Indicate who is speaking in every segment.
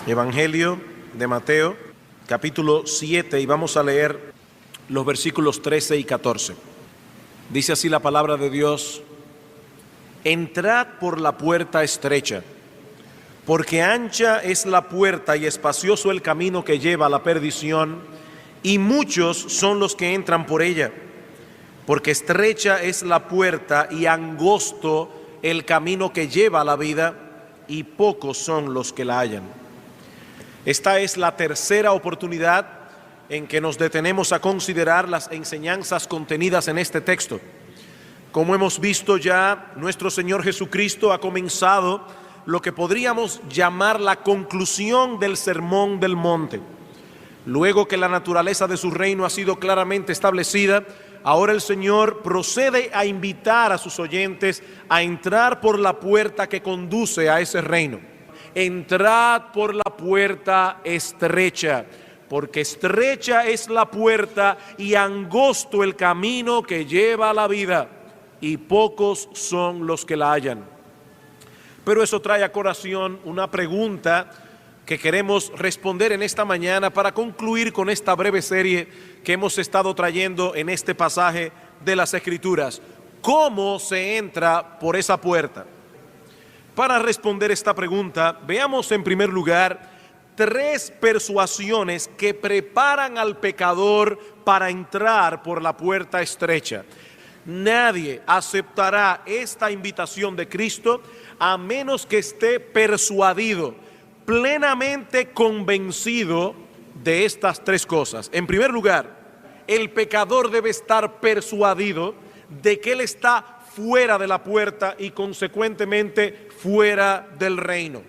Speaker 1: Evangelio de Mateo, capítulo 7, y vamos a leer los versículos 13 y 14. Dice así la palabra de Dios: entrad por la puerta estrecha, porque ancha es la puerta y espacioso el camino que lleva a la perdición, y muchos son los que entran por ella. Porque estrecha es la puerta y angosto el camino que lleva a la vida, y pocos son los que la hallan. Esta es la tercera oportunidad en que nos detenemos a considerar las enseñanzas contenidas en este texto. Como hemos visto ya, nuestro Señor Jesucristo ha comenzado lo que podríamos llamar la conclusión del Sermón del Monte. Luego que la naturaleza de su reino ha sido claramente establecida, ahora el Señor procede a invitar a sus oyentes a entrar por la puerta que conduce a ese reino. Entrad por la puerta estrecha, porque estrecha es la puerta y angosto el camino que lleva a la vida, y pocos son los que la hallan. Pero eso trae a colación una pregunta que queremos responder en esta mañana para concluir con esta breve serie que hemos estado trayendo en este pasaje de las Escrituras. ¿Cómo se entra por esa puerta? Para responder esta pregunta, veamos en primer lugar tres persuasiones que preparan al pecador para entrar por la puerta estrecha. Nadie aceptará esta invitación de Cristo a menos que esté persuadido, plenamente convencido de estas tres cosas. En primer lugar, el pecador debe estar persuadido de que él está fuera de la puerta y consecuentemente fuera del reino.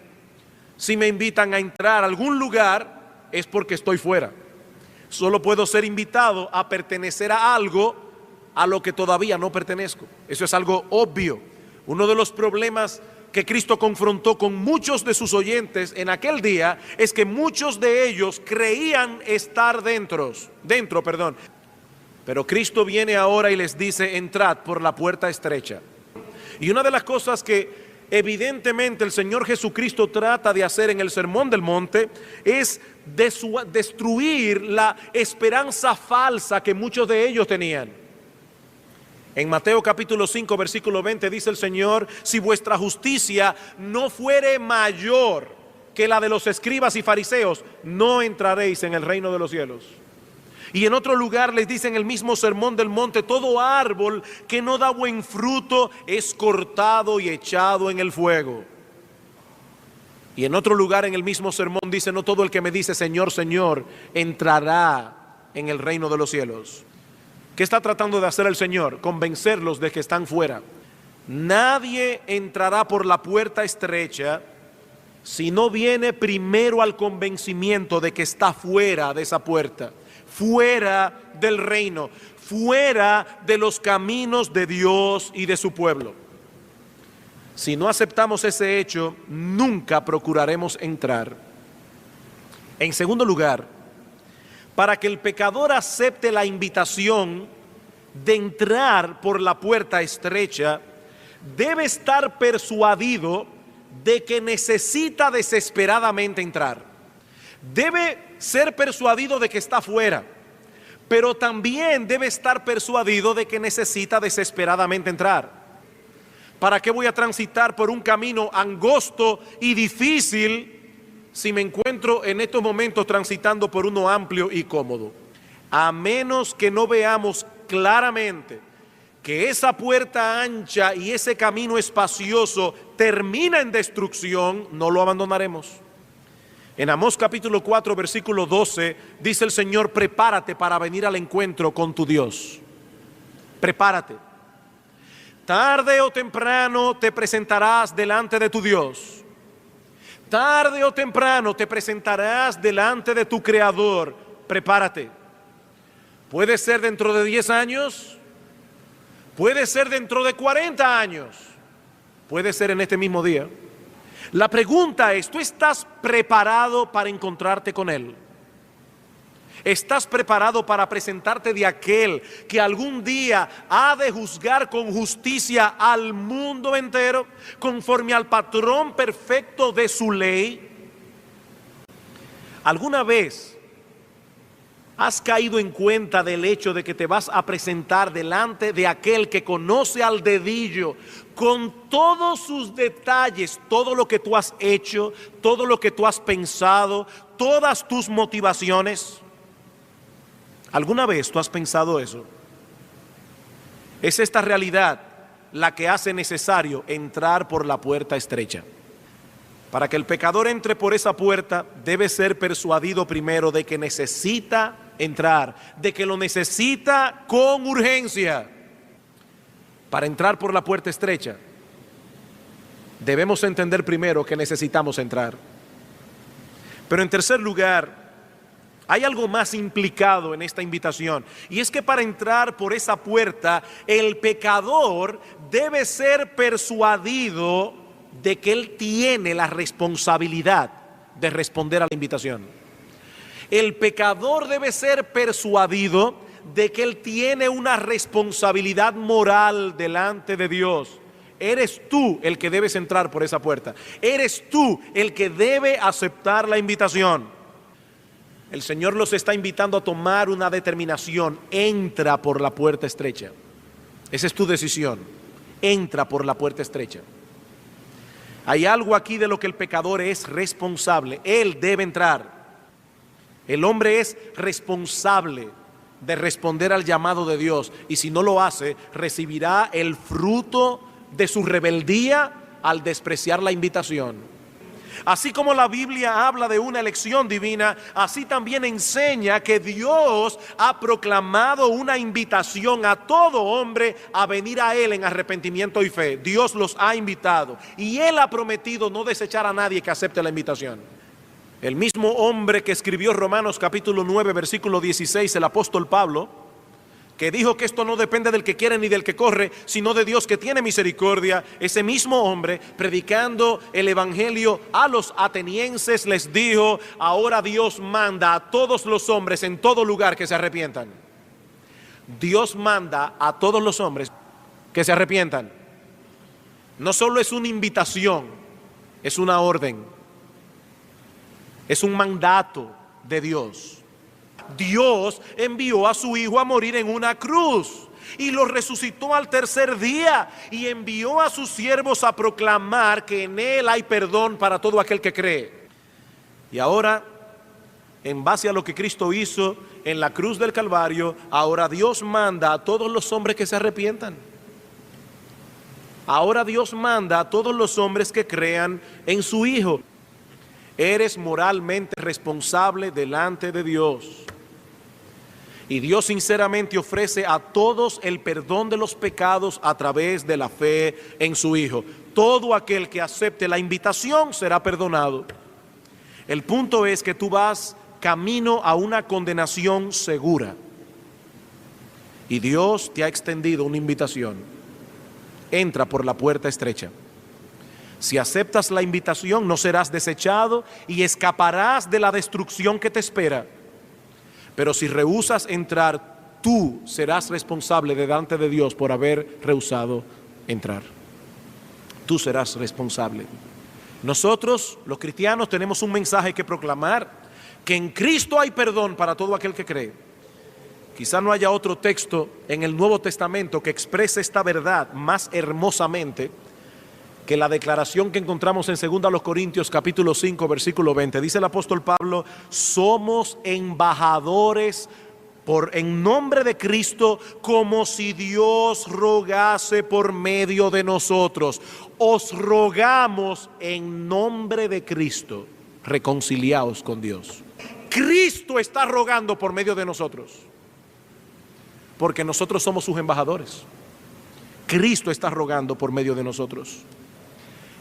Speaker 1: Si me invitan a entrar a algún lugar es porque estoy fuera. Solo puedo ser invitado a pertenecer a algo a lo que todavía no pertenezco. Eso es algo obvio. Uno de los problemas que Cristo confrontó con muchos de sus oyentes en aquel día es que muchos de ellos creían estar dentro. Pero Cristo viene ahora y les dice: entrad por la puerta estrecha. Y una de las cosas que evidentemente el Señor Jesucristo trata de hacer en el Sermón del Monte es destruir la esperanza falsa que muchos de ellos tenían. En Mateo capítulo 5 versículo 20 dice el Señor: si vuestra justicia no fuere mayor que la de los escribas y fariseos, no entraréis en el reino de los cielos. Y en otro lugar les dice en el mismo Sermón del Monte: todo árbol que no da buen fruto es cortado y echado en el fuego. Y en otro lugar en el mismo sermón dice: no todo el que me dice Señor, Señor, entrará en el reino de los cielos. ¿Qué está tratando de hacer el Señor? Convencerlos de que están fuera. Nadie entrará por la puerta estrecha si no viene primero al convencimiento de que está fuera de esa puerta, fuera del reino, fuera de los caminos de Dios y de su pueblo. Si no aceptamos ese hecho, nunca procuraremos entrar. En segundo lugar, para que el pecador acepte la invitación de entrar por la puerta estrecha, debe estar persuadido de que necesita desesperadamente entrar. Debe ser persuadido de que está fuera, pero también debe estar persuadido de que necesita desesperadamente entrar. ¿Para qué voy a transitar por un camino angosto y difícil si me encuentro en estos momentos transitando por uno amplio y cómodo? A menos que no veamos claramente que esa puerta ancha y ese camino espacioso termina en destrucción, no lo abandonaremos. En Amós capítulo 4 versículo 12 dice el Señor: prepárate para venir al encuentro con tu Dios. Prepárate. Tarde o temprano te presentarás delante de tu Dios. Tarde o temprano te presentarás delante de tu Creador. Prepárate. Puede ser dentro de 10 años, puede ser dentro de 40 años, puede ser en este mismo día. La pregunta es: ¿tú estás preparado para encontrarte con Él? ¿Estás preparado para presentarte de aquel que algún día ha de juzgar con justicia al mundo entero, conforme al patrón perfecto de su ley? ¿Alguna vez has caído en cuenta del hecho de que te vas a presentar delante de aquel que conoce al dedillo, con todos sus detalles, todo lo que tú has hecho, todo lo que tú has pensado, todas tus motivaciones? ¿Alguna vez tú has pensado eso? Es esta realidad la que hace necesario entrar por la puerta estrecha. Para que el pecador entre por esa puerta, debe ser persuadido primero de que necesita entrar, de que lo necesita con urgencia. Para entrar por la puerta estrecha, debemos entender primero que necesitamos entrar. Pero en tercer lugar, hay algo más implicado en esta invitación, y es que para entrar por esa puerta, el pecador debe ser persuadido de que él tiene la responsabilidad de responder a la invitación. El pecador debe ser persuadido de que él tiene una responsabilidad moral delante de Dios. Eres tú el que debes entrar por esa puerta. Eres tú el que debe aceptar la invitación. El Señor los está invitando a tomar una determinación. Entra por la puerta estrecha. Esa es tu decisión. Entra por la puerta estrecha. Hay algo aquí de lo que el pecador es responsable. Él debe entrar. El hombre es responsable de responder al llamado de Dios, y si no lo hace, recibirá el fruto de su rebeldía al despreciar la invitación. Así como la Biblia habla de una elección divina, así también enseña que Dios ha proclamado una invitación a todo hombre a venir a Él en arrepentimiento y fe. Dios los ha invitado y Él ha prometido no desechar a nadie que acepte la invitación. El mismo hombre que escribió Romanos capítulo 9, versículo 16, el apóstol Pablo, que dijo que esto no depende del que quiere ni del que corre, sino de Dios que tiene misericordia. Ese mismo hombre, predicando el evangelio a los atenienses, les dijo: ahora Dios manda a todos los hombres en todo lugar que se arrepientan. Dios manda a todos los hombres que se arrepientan. No solo es una invitación, es una orden. Es un mandato de Dios. Dios envió a su Hijo a morir en una cruz y lo resucitó al tercer día, y envió a sus siervos a proclamar que en Él hay perdón para todo aquel que cree. Y ahora, en base a lo que Cristo hizo en la cruz del Calvario, ahora Dios manda a todos los hombres que se arrepientan. Ahora Dios manda a todos los hombres que crean en su Hijo. Eres moralmente responsable delante de Dios. Y Dios sinceramente ofrece a todos el perdón de los pecados a través de la fe en su Hijo. Todo aquel que acepte la invitación será perdonado. El punto es que tú vas camino a una condenación segura. Y Dios te ha extendido una invitación. Entra por la puerta estrecha. Si aceptas la invitación, no serás desechado y escaparás de la destrucción que te espera. Pero si rehusas entrar, tú serás responsable delante de Dios por haber rehusado entrar. Tú serás responsable. Nosotros, los cristianos, tenemos un mensaje que proclamar: que en Cristo hay perdón para todo aquel que cree. Quizá no haya otro texto en el Nuevo Testamento que exprese esta verdad más hermosamente que la declaración que encontramos en 2 Corintios capítulo 5 versículo 20. Dice el apóstol Pablo: somos embajadores en nombre de Cristo, como si Dios rogase por medio de nosotros. Os rogamos en nombre de Cristo, reconciliaos con Dios. Cristo está rogando por medio de nosotros, porque nosotros somos sus embajadores. Cristo está rogando por medio de nosotros.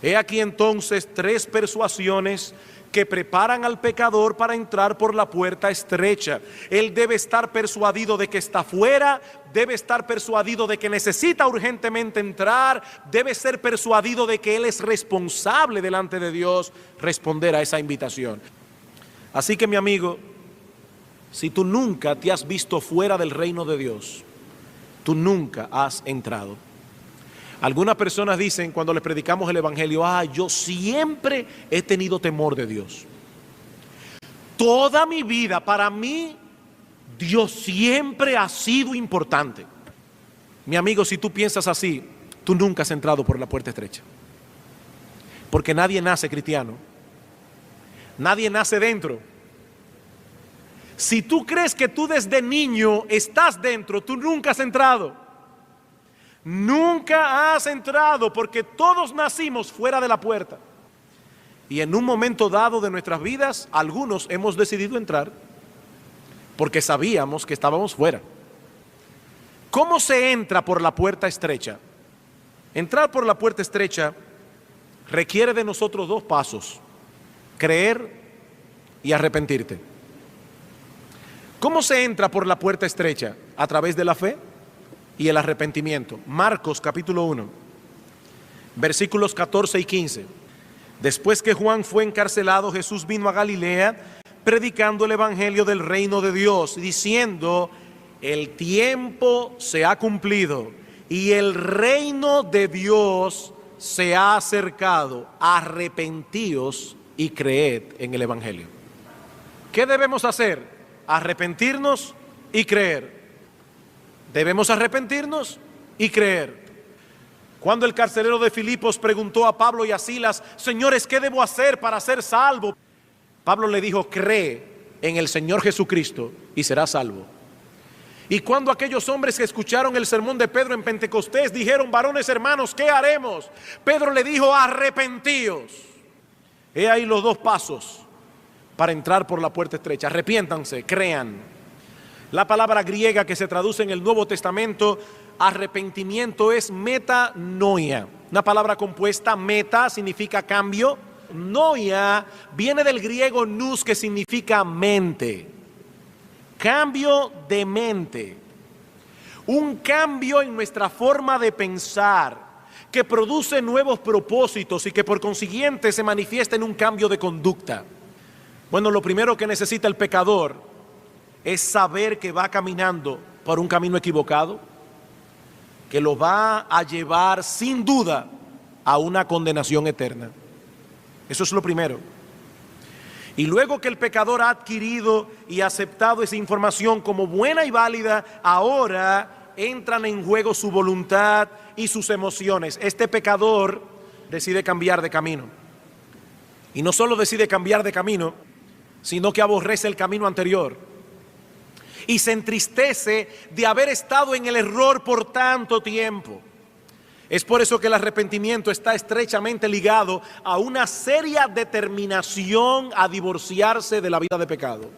Speaker 1: He aquí entonces tres persuasiones que preparan al pecador para entrar por la puerta estrecha. Él debe estar persuadido de que está fuera, debe estar persuadido de que necesita urgentemente entrar, debe ser persuadido de que él es responsable delante de Dios responder a esa invitación. Así que, mi amigo, si tú nunca te has visto fuera del reino de Dios, tú nunca has entrado. Algunas personas dicen cuando les predicamos el evangelio: yo siempre he tenido temor de Dios. toda mi vida, para mí, Dios siempre ha sido importante. Mi amigo, si tú piensas así, tú nunca has entrado por la puerta estrecha. Porque nadie nace cristiano. Nadie nace dentro. Si tú crees que tú desde niño estás dentro, tú nunca has entrado. Nunca has entrado porque todos nacimos fuera de la puerta. Y en un momento dado de nuestras vidas, algunos hemos decidido entrar porque sabíamos que estábamos fuera. ¿Cómo se entra por la puerta estrecha? Entrar por la puerta estrecha requiere de nosotros dos pasos: creer y arrepentirte. ¿Cómo se entra por la puerta estrecha? A través de la fe y el arrepentimiento. Marcos capítulo 1, versículos 14 y 15. Después que Juan fue encarcelado, Jesús vino a Galilea predicando el evangelio del reino de Dios, diciendo: el tiempo se ha cumplido y el reino de Dios se ha acercado. Arrepentíos y creed en el evangelio. ¿Qué debemos hacer? Arrepentirnos y creer. Debemos arrepentirnos y creer. Cuando el carcelero de Filipos preguntó a Pablo y a Silas: señores, ¿qué debo hacer para ser salvo? Pablo le dijo: cree en el Señor Jesucristo y serás salvo. Y cuando aquellos hombres que escucharon el sermón de Pedro en Pentecostés dijeron: varones hermanos, ¿qué haremos? Pedro le dijo: arrepentíos. He ahí los dos pasos para entrar por la puerta estrecha. Arrepiéntanse, crean. La palabra griega que se traduce en el Nuevo Testamento, arrepentimiento, es metanoia. Una palabra compuesta. Meta significa cambio. Noia viene del griego nous, que significa mente. Cambio de mente. Un cambio en nuestra forma de pensar que produce nuevos propósitos y que por consiguiente se manifiesta en un cambio de conducta. Bueno, lo primero que necesita el pecador es saber que va caminando por un camino equivocado, que lo va a llevar sin duda a una condenación eterna. Eso es lo primero. Y luego que el pecador ha adquirido y aceptado esa información como buena y válida, ahora entran en juego su voluntad y sus emociones. Este pecador decide cambiar de camino. Y no solo decide cambiar de camino, sino que aborrece el camino anterior. Y se entristece de haber estado en el error por tanto tiempo. Es por eso que el arrepentimiento está estrechamente ligado a una seria determinación a divorciarse de la vida de pecado.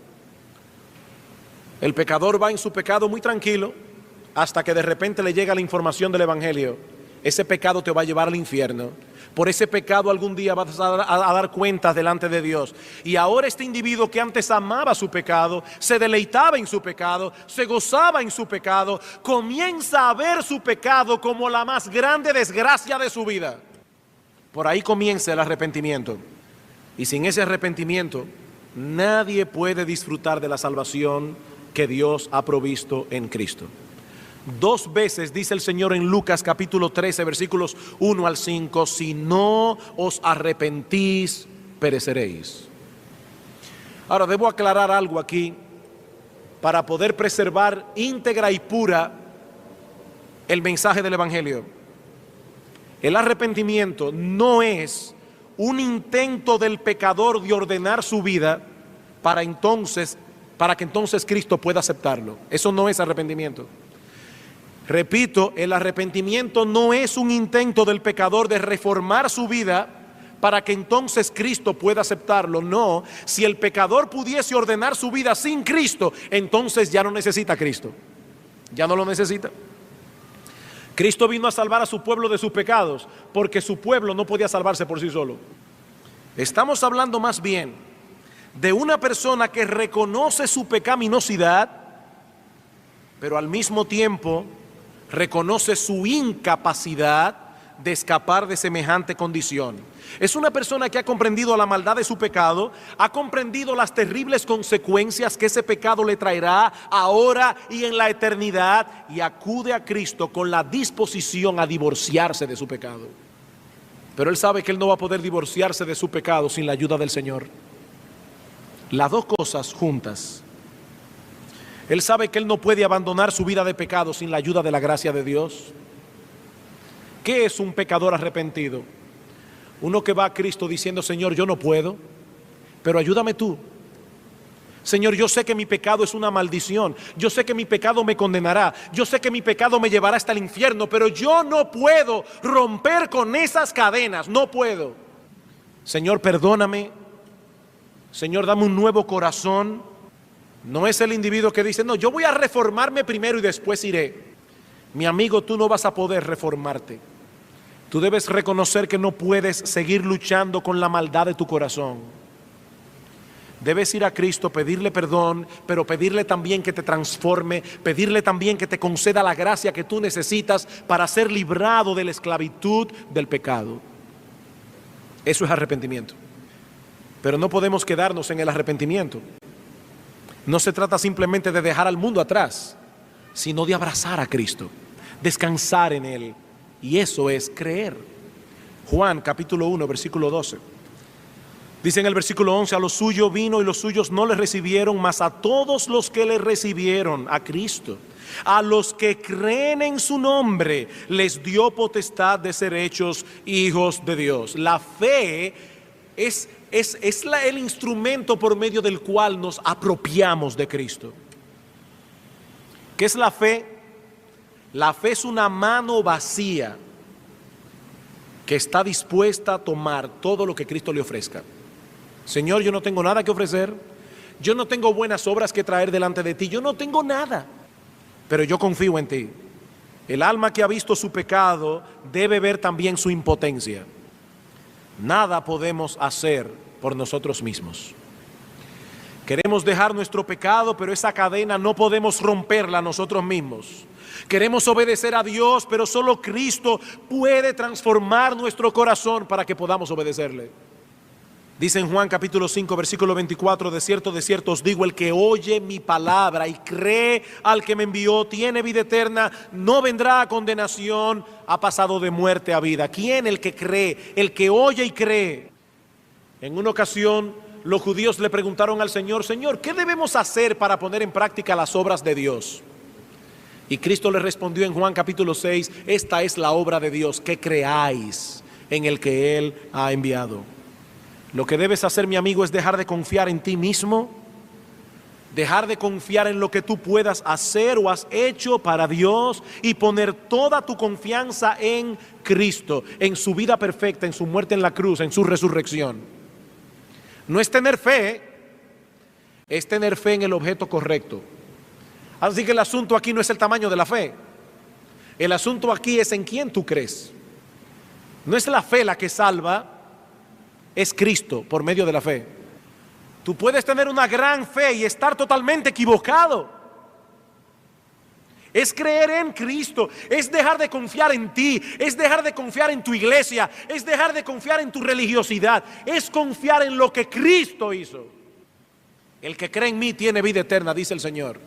Speaker 1: El pecador va en su pecado muy tranquilo hasta que de repente le llega la información del evangelio. Ese pecado te va a llevar al infierno. Por ese pecado algún día vas a dar cuentas delante de Dios. Y ahora este individuo que antes amaba su pecado, se deleitaba en su pecado, se gozaba en su pecado, comienza a ver su pecado como la más grande desgracia de su vida. Por ahí comienza el arrepentimiento. Y sin ese arrepentimiento, nadie puede disfrutar de la salvación que Dios ha provisto en Cristo. 2 veces dice el Señor en Lucas capítulo 13 versículos 1 al 5: si no os arrepentís, pereceréis. Ahora debo aclarar algo aquí para poder preservar íntegra y pura el mensaje del evangelio. El arrepentimiento no es un intento del pecador de ordenar su vida para que entonces Cristo pueda aceptarlo. Eso no es arrepentimiento. Repito, el arrepentimiento no es un intento del pecador de reformar su vida para que entonces Cristo pueda aceptarlo. No, si el pecador pudiese ordenar su vida sin Cristo, entonces ya no necesita a Cristo. Ya no lo necesita. Cristo vino a salvar a su pueblo de sus pecados, porque su pueblo no podía salvarse por sí solo. Estamos hablando más bien de una persona que reconoce su pecaminosidad, pero al mismo tiempo reconoce su incapacidad de escapar de semejante condición. Es una persona que ha comprendido la maldad de su pecado, ha comprendido las terribles consecuencias que ese pecado le traerá ahora y en la eternidad, y acude a Cristo con la disposición a divorciarse de su pecado. Pero él sabe que él no va a poder divorciarse de su pecado sin la ayuda del Señor. Las dos cosas juntas. Él sabe que él no puede abandonar su vida de pecado sin la ayuda de la gracia de Dios. ¿Qué es un pecador arrepentido? Uno que va a Cristo diciendo: Señor, yo no puedo, pero ayúdame tú. Señor, yo sé que mi pecado es una maldición, yo sé que mi pecado me condenará, yo sé que mi pecado me llevará hasta el infierno, pero yo no puedo romper con esas cadenas, no puedo. Señor, perdóname. Señor, dame un nuevo corazón. No es el individuo que dice: no, yo voy a reformarme primero y después iré. Mi amigo, tú no vas a poder reformarte. Tú debes reconocer que no puedes seguir luchando con la maldad de tu corazón. Debes ir a Cristo, pedirle perdón, pero pedirle también que te transforme, pedirle también que te conceda la gracia que tú necesitas para ser librado de la esclavitud del pecado. Eso es arrepentimiento. Pero no podemos quedarnos en el arrepentimiento. No se trata simplemente de dejar al mundo atrás, sino de abrazar a Cristo, descansar en Él. Y eso es creer. Juan capítulo 1, versículo 12. Dice en el versículo 11: a los suyos vino y los suyos no le recibieron, mas a todos los que le recibieron, a Cristo, a los que creen en su nombre, les dio potestad de ser hechos hijos de Dios. La fe es el instrumento por medio del cual nos apropiamos de Cristo. ¿Qué es la fe? La fe es una mano vacía que está dispuesta a tomar todo lo que Cristo le ofrezca. Señor, yo no tengo nada que ofrecer, yo no tengo buenas obras que traer delante de ti, yo no tengo nada, pero yo confío en ti. El alma que ha visto su pecado debe ver también su impotencia. Nada podemos hacer por nosotros mismos. Queremos dejar nuestro pecado, pero esa cadena no podemos romperla nosotros mismos. Queremos obedecer a Dios, pero solo Cristo puede transformar nuestro corazón para que podamos obedecerle. Dice en Juan capítulo 5, versículo 24: de cierto os digo, el que oye mi palabra y cree al que me envió, tiene vida eterna, no vendrá a condenación, ha pasado de muerte a vida. ¿Quién? El que cree, el que oye y cree. En una ocasión, los judíos le preguntaron al Señor: Señor, ¿qué debemos hacer para poner en práctica las obras de Dios? Y Cristo le respondió en Juan capítulo 6: esta es la obra de Dios, que creáis en el que Él ha enviado. Lo que debes hacer, mi amigo, es dejar de confiar en ti mismo, dejar de confiar en lo que tú puedas hacer o has hecho para Dios y poner toda tu confianza en Cristo, en su vida perfecta, en su muerte en la cruz, en su resurrección. No es tener fe, es tener fe en el objeto correcto. Así que el asunto aquí no es el tamaño de la fe, el asunto aquí es en quién tú crees. No es la fe la que salva, es Cristo por medio de la fe. Tú puedes tener una gran fe y estar totalmente equivocado. Es creer en Cristo, es dejar de confiar en ti, es dejar de confiar en tu iglesia, es dejar de confiar en tu religiosidad, es confiar en lo que Cristo hizo. El que cree en mí tiene vida eterna, dice el Señor.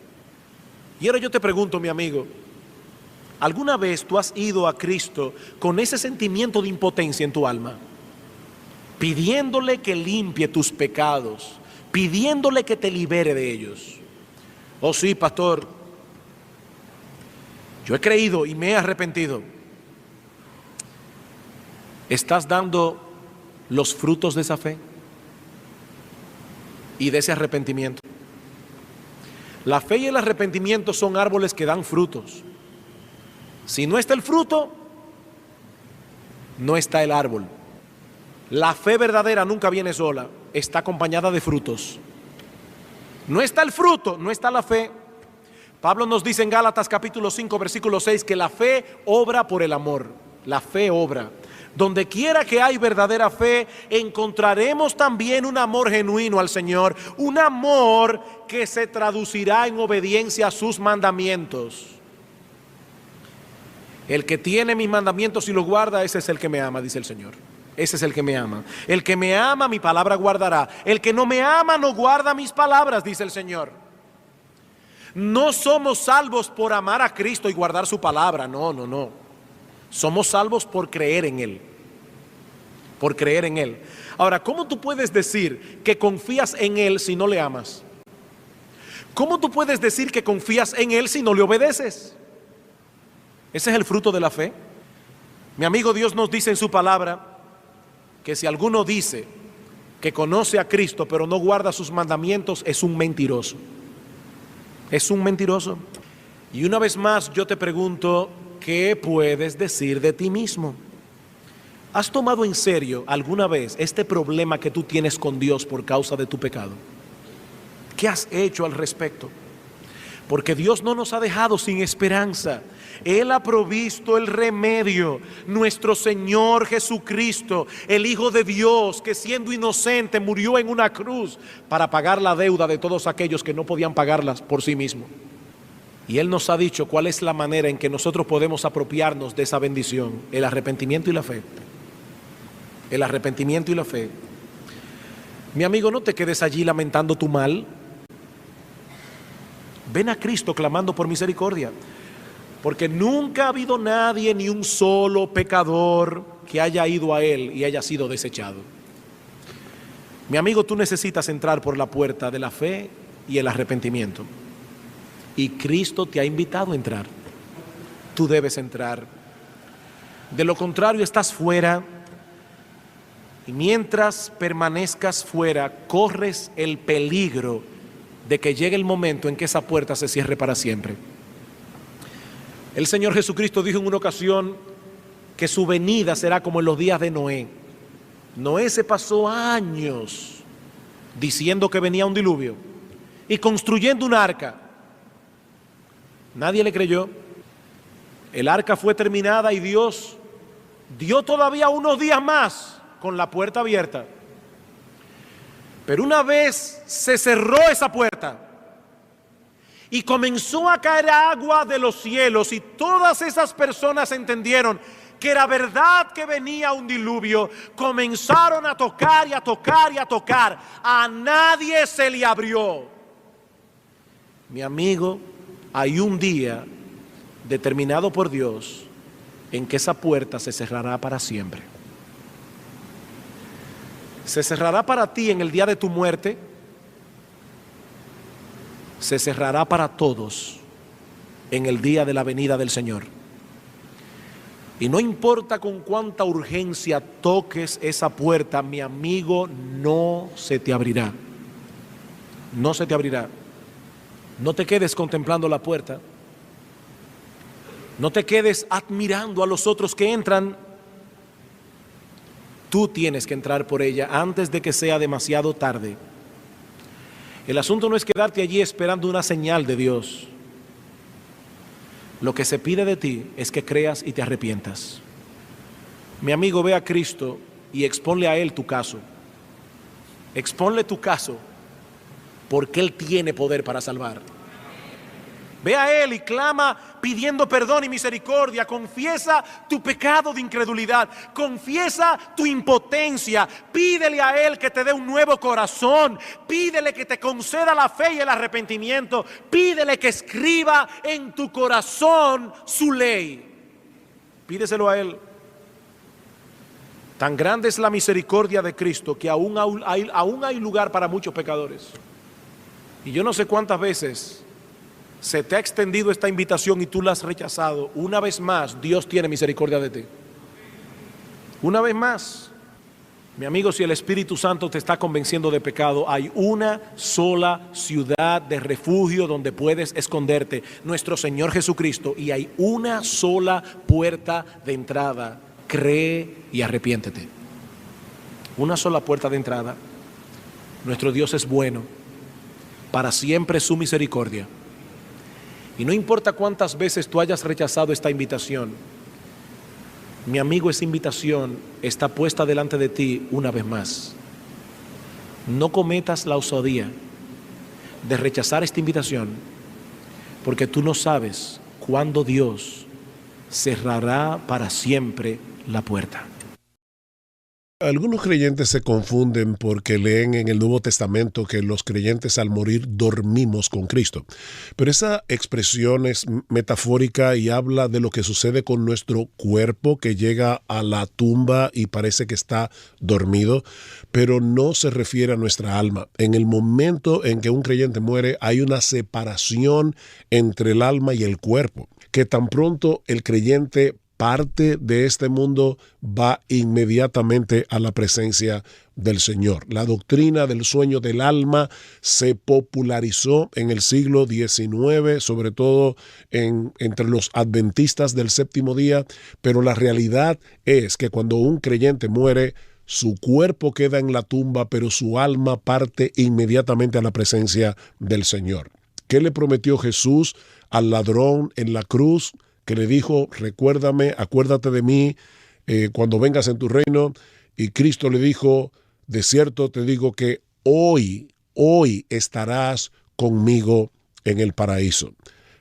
Speaker 1: Y ahora yo te pregunto, mi amigo, ¿alguna vez tú has ido a Cristo con ese sentimiento de impotencia en tu alma? Pidiéndole que limpie tus pecados, pidiéndole que te libere de ellos. Oh sí, pastor, yo he creído y me he arrepentido. ¿Estás dando los frutos de esa fe y de ese arrepentimiento? La fe y el arrepentimiento son árboles que dan frutos. Si no está el fruto, no está el árbol. La fe verdadera nunca viene sola, está acompañada de frutos. No está el fruto, no está la fe. Pablo nos dice en Gálatas capítulo 5, versículo 6, que la fe obra por el amor. La fe obra. Donde quiera que hay verdadera fe, encontraremos también un amor genuino al Señor, un amor que se traducirá en obediencia a sus mandamientos. El que tiene mis mandamientos y los guarda, ese es el que me ama, dice el Señor. Ese es el que me ama. El que me ama, mi palabra guardará. El que no me ama, no guarda mis palabras, dice el Señor. No somos salvos por amar a Cristo y guardar su palabra. No. Somos salvos por creer en Él. por creer en Él. Ahora, ¿cómo tú puedes decir que confías en Él si no le amas? ¿Cómo tú puedes decir que confías en Él si no le obedeces? Ese es el fruto de la fe. Mi amigo, Dios nos dice en su palabra que si alguno dice que conoce a Cristo pero no guarda sus mandamientos, es un mentiroso. Es un mentiroso. Y una vez más yo te pregunto, ¿qué puedes decir de ti mismo? ¿Has tomado en serio alguna vez este problema que tú tienes con Dios por causa de tu pecado? ¿Qué has hecho al respecto? Porque Dios no nos ha dejado sin esperanza. Él ha provisto el remedio. Nuestro Señor Jesucristo, el Hijo de Dios, que siendo inocente murió en una cruz para pagar la deuda de todos aquellos que no podían pagarlas por sí mismos. Y Él nos ha dicho cuál es la manera en que nosotros podemos apropiarnos de esa bendición: el arrepentimiento y la fe. El arrepentimiento y la fe. Mi amigo, no te quedes allí lamentando tu mal. Ven a Cristo clamando por misericordia, porque nunca ha habido nadie, ni un solo pecador, que haya ido a Él y haya sido desechado. Mi amigo, tú necesitas entrar por la puerta de la fe y el arrepentimiento, y Cristo te ha invitado a entrar. Tú debes entrar. De lo contrario, estás fuera, y mientras permanezcas fuera, corres el peligro de que llegue el momento en que esa puerta se cierre para siempre. El Señor Jesucristo dijo en una ocasión que su venida será como en los días de Noé. Noé se pasó años diciendo que venía un diluvio y construyendo un arca. Nadie le creyó. El arca fue terminada y Dios dio todavía unos días más con la puerta abierta. Pero una vez se cerró esa puerta y comenzó a caer agua de los cielos, y todas esas personas entendieron que era verdad que venía un diluvio, comenzaron a tocar y a tocar y a tocar. A nadie se le abrió. Mi amigo, hay un día determinado por Dios en que esa puerta se cerrará para siempre. Se cerrará para ti en el día de tu muerte. Se cerrará para todos en el día de la venida del Señor. Y no importa con cuánta urgencia toques esa puerta, mi amigo, no se te abrirá. No se te abrirá. No te quedes contemplando la puerta. No te quedes admirando a los otros que entran. Tú tienes que entrar por ella antes de que sea demasiado tarde. El asunto no es quedarte allí esperando una señal de Dios. Lo que se pide de ti es que creas y te arrepientas. Mi amigo, ve a Cristo y exponle a Él tu caso. Exponle tu caso, porque Él tiene poder para salvar. Ve a Él y clama pidiendo perdón y misericordia. Confiesa tu pecado de incredulidad. Confiesa tu impotencia. Pídele a Él que te dé un nuevo corazón. Pídele que te conceda la fe y el arrepentimiento. Pídele que escriba en tu corazón su ley. Pídeselo a Él. Tan grande es la misericordia de Cristo que aún hay lugar para muchos pecadores. Y yo no sé cuántas veces se te ha extendido esta invitación y tú la has rechazado. Una vez más, Dios tiene misericordia de ti. Una vez más. Mi amigo, si el Espíritu Santo te está convenciendo de pecado, hay una sola ciudad de refugio donde puedes esconderte: nuestro Señor Jesucristo. Y hay una sola puerta de entrada: cree y arrepiéntete. Una sola puerta de entrada. Nuestro Dios es bueno, para siempre es su misericordia. Y no importa cuántas veces tú hayas rechazado esta invitación, mi amigo, esa invitación está puesta delante de ti una vez más. No cometas la osadía de rechazar esta invitación, porque tú no sabes cuándo Dios cerrará para siempre la puerta.
Speaker 2: Algunos creyentes se confunden porque leen en el Nuevo Testamento que los creyentes al morir dormimos con Cristo. Pero esa expresión es metafórica y habla de lo que sucede con nuestro cuerpo que llega a la tumba y parece que está dormido, pero no se refiere a nuestra alma. En el momento en que un creyente muere hay una separación entre el alma y el cuerpo, que tan pronto el creyente parte de este mundo va inmediatamente a la presencia del Señor. La doctrina del sueño del alma se popularizó en el siglo XIX, sobre todo entre los adventistas del séptimo día, pero la realidad es que cuando un creyente muere, su cuerpo queda en la tumba, pero su alma parte inmediatamente a la presencia del Señor. ¿Qué le prometió Jesús al ladrón en la cruz? Que le dijo, recuérdame, acuérdate de mí cuando vengas en tu reino. Y Cristo le dijo, de cierto te digo que hoy estarás conmigo en el paraíso.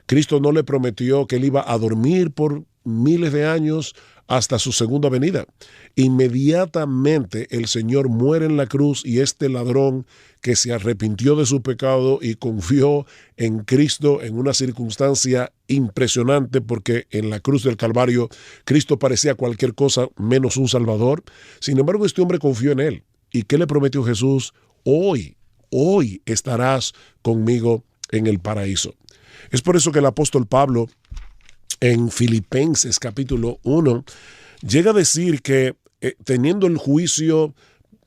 Speaker 2: Cristo no le prometió que él iba a dormir por miles de años hasta su segunda venida. Inmediatamente el Señor muere en la cruz y este ladrón que se arrepintió de su pecado y confió en Cristo en una circunstancia impresionante, porque en la cruz del Calvario Cristo parecía cualquier cosa menos un Salvador. Sin embargo, este hombre confió en él. ¿Y qué le prometió Jesús? Hoy estarás conmigo en el paraíso. Es por eso que el apóstol Pablo en Filipenses capítulo 1 llega a decir que teniendo el juicio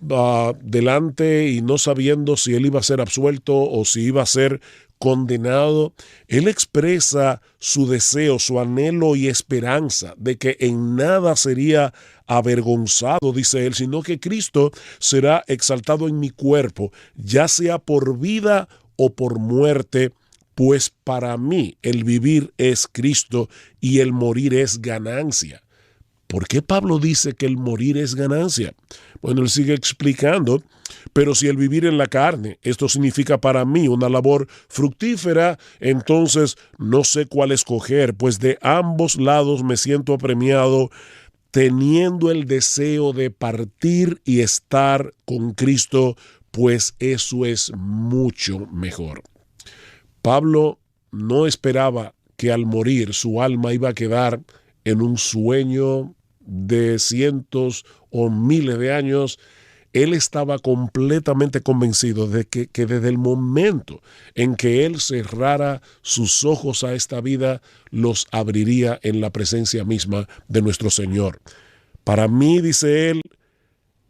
Speaker 2: delante y no sabiendo si él iba a ser absuelto o si iba a ser condenado, él expresa su deseo, su anhelo y esperanza de que en nada sería avergonzado, dice él, sino que Cristo será exaltado en mi cuerpo, ya sea por vida o por muerte, pues para mí el vivir es Cristo y el morir es ganancia. ¿Por qué Pablo dice que el morir es ganancia? Bueno, él sigue explicando, pero si el vivir en la carne, esto significa para mí una labor fructífera, entonces no sé cuál escoger, pues de ambos lados me siento apremiado, teniendo el deseo de partir y estar con Cristo, pues eso es mucho mejor. Pablo no esperaba que al morir su alma iba a quedar en un sueño de cientos o miles de años. Él estaba completamente convencido de que desde el momento en que él cerrara sus ojos a esta vida, los abriría en la presencia misma de nuestro Señor. Para mí, dice él,